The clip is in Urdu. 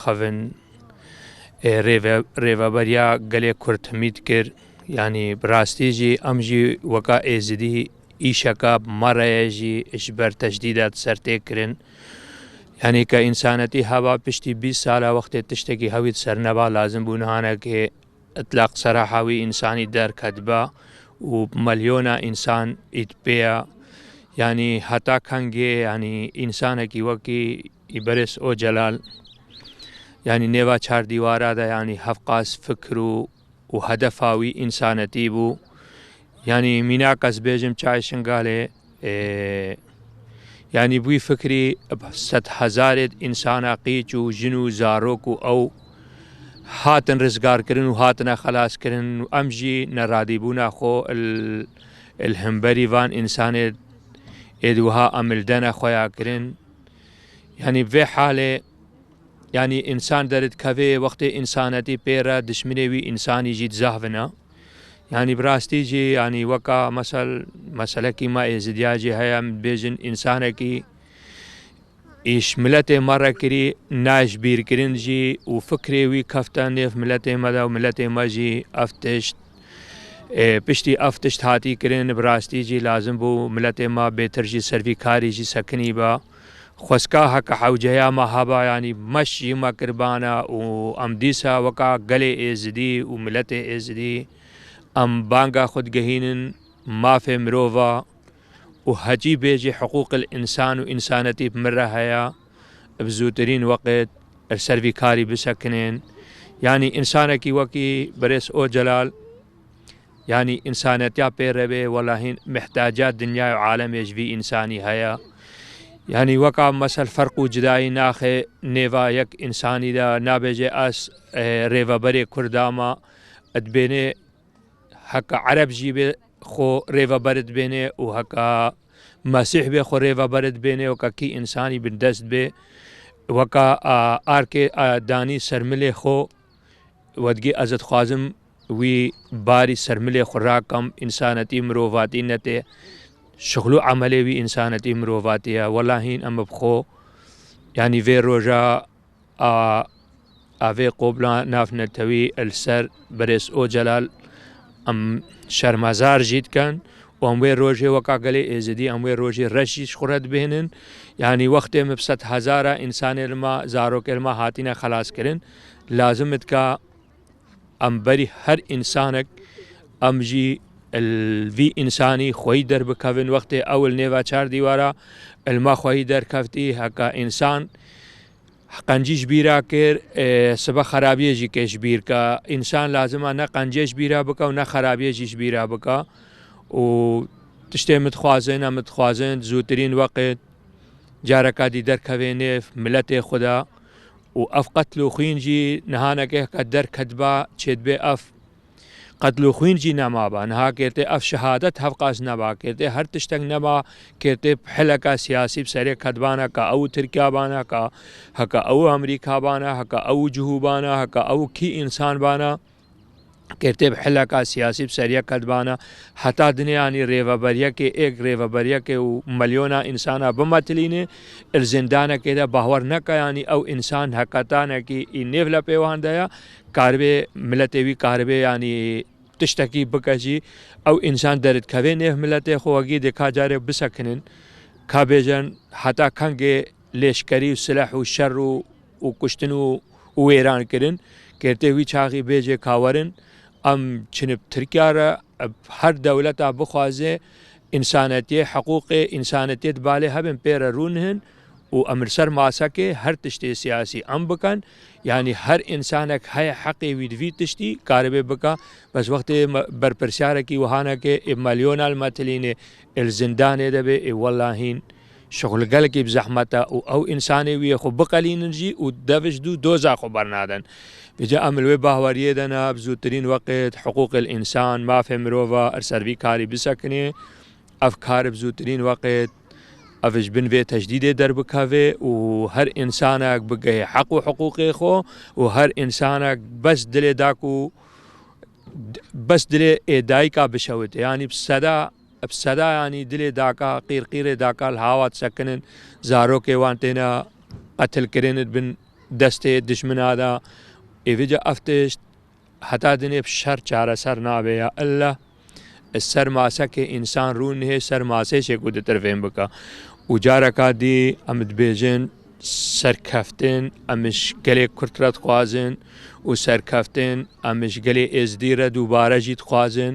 خفن ريفابريا قلي كرتميد كر يعني براستيجي أمجي وكا إيزدي إيشاكا مرة يجي إشبر تجديدات سرتكرن يعني كإنسانتي هوا بشتي 20 سالة وقت تشتكي هويت سرنبا لازم بونهانا كي اطلاق صراحوي إنساني دار كدبا ومليونة إنسان إتبيا يعني حتى كانجي يعني إنسانة كي وكي يبرس أو جلال يعني نيوا چار ديوارا دا يعني هفقاس فكرو وهدفاوي إنسانتي بو يعني ميناكس بيجم چاي شنگالي يعني بوي فكري 100,000 إنسانا قيچو جنو زاروكو أو هاتن رزقار كرن وهاتنا خلاص كرن وأمجي نراديبونا خو الهمبري فان إنسان إدوها أملدنا خويا كرن يعني في حالة يعني إنسان درد كفي وقت إنسانتي بيرا دشمنوي إنساني جيد زهفنا يعني براستي جي يعني وكا مسألة كما إيزيدياجي هيا بيجن إنسانكي إيش ملتي مرة كري ناش بير كرنجي وفكري وي كفتاني في ملتي مدى وملتي ماجي أفتشت بشتي أفتشت هاتي كرن براستي جي لازم بو ملتي ما بيترجي سرفي كاري جي سكني با خوسكا هكا حوجيا ما هبا يعني مشي ما كربانا وأمديسا وكا قلي إيزدي وملتي إيزدي أم بانغا خود جهينن ما في مروفا وهجي بيجي حقوق الإنسان وإنسانتي بمرة هيا بزوترين وقت السرفي كاري بسكنين يعني إنسانك وكي بريس أو جلال يعني إنسانتيا بيربي والله محتاجات دنيا وعالم يجفي إنساني هيا يعني وكا مثل فرق وجداي ناخي نيفا يك إنساني دا نابجي أس ريفا بري كرداما ادبيني هكا عرب جيبي خو ريفا برد بيني وهكا مسيح بي خو ريفا برد بيني وكا كي إنساني بندست بي وكا آركي داني سرملي خو ودقي أزد خوازم وي باري سرملي خو راكم إنسانتي مروفاتي نتي شغلو عملي وي إنسانتي مروفاتي والله أم بخو يعني في روجا في قبلا نافنا توي السر بريس أو جلال أم شرمزار جيد كان وأموي روجي وكا قلي إزدي أموي روجي رشيش خورد بهنن يعني وقت مبسط 1,000 إنسان الما زاروك الما هاتينا خلاص كرن لازم تكا أم بري هر إنسانك أم جي الفي إنساني خوي در بكفن وقت أول نيفا چار ديوارا الما خوي در كفتي هكا إنسان قنجيش بيرا كير سبا خرابيه جي كيش بير كا إنسان لازم أنا قنجيش بيرا بكا ونا خرابيه جيش بيرا بكا و تشتي متخوازن زوترين وقت جاركا دي در كوينيف ملتي خدا و أف قتلو خوينجي نهانا كيه در كدبا چيد بي أف قتلو خوينجي نمابا نها كيرتي أف شهادت هفقاس نبا كيرتي هر تشتك نبا كيرتي بحلقا سياسي بسري كدبانا كا أو تركيا بانا كا هكا أو أمريكا بانا هكا أو جهو بانا هكا أو كي إنسان بانا كيرتي بحلقا سياسي بسري كدبانا حتى دنيا يعني ريفا بريا كي ايك ريفا بريا كي ومليونا إنسانا بمتليني الزندانا كده باور نكا يعني أو إنسان هكاتانا كي نيفلا بيوان دايا كاربي ملتوي كاربي يعني تشتكي بكجي أو إنسان درد كوي نيف ملتي خواجي دكا جاري بسكنن كابيجن حتى كانجي لشكري وسلاح والشر وكشتن وويران كرن كيرتي وي چاغي بيجي كاورن أم چنب تركيا هر دولتا بخوازي إنسانتي حقوق إنسانتي بالي هبن بير رونهن وأمرسر ماسكي هر تشتي سياسي أم بكن يعني هر إنسانك هاي حقي ويدفي تشتي كاربي بكا بس وقت برپرسياركي وهانكي مليون المتلين الزندان دبي واللهين شغل قلقي بزحمته أو إنساني ويخو بقلين نجي ودفش دوزا خبرنادن بجا أمل باهوريه دنا بزوترين وقت حقوق الإنسان ما في مروفا السرفي كاري بسكني أفكار بزوترين وقت أفش بنفي تجديد درب كافي وهر إنسانك بقى حق وحقوقي خو وهر إنسانك بس دلي داكو بس دلي دايكا بشوت يعني بسدا يعني دلي داكا قير داكا الهاوات سكنن زاروكي وانتنا قتل كرينت بن دەستێ دژمنادا ئێوەجا ئەفتشت هەتا دنێ شەر چارەسەر نابێ یا ئەللا سەر ماسەکێ ئینسان ڕوون هەیە سەر ماسێشێک و دەتەرفێن بکە و جارەکە دی ئەمت بێژن سەرکەفتن ئەمش گەلێک کورترە دخوازن و سەرکەفتن ئەمش گەلێ ئێزدیرە دووبارەژی دخوازن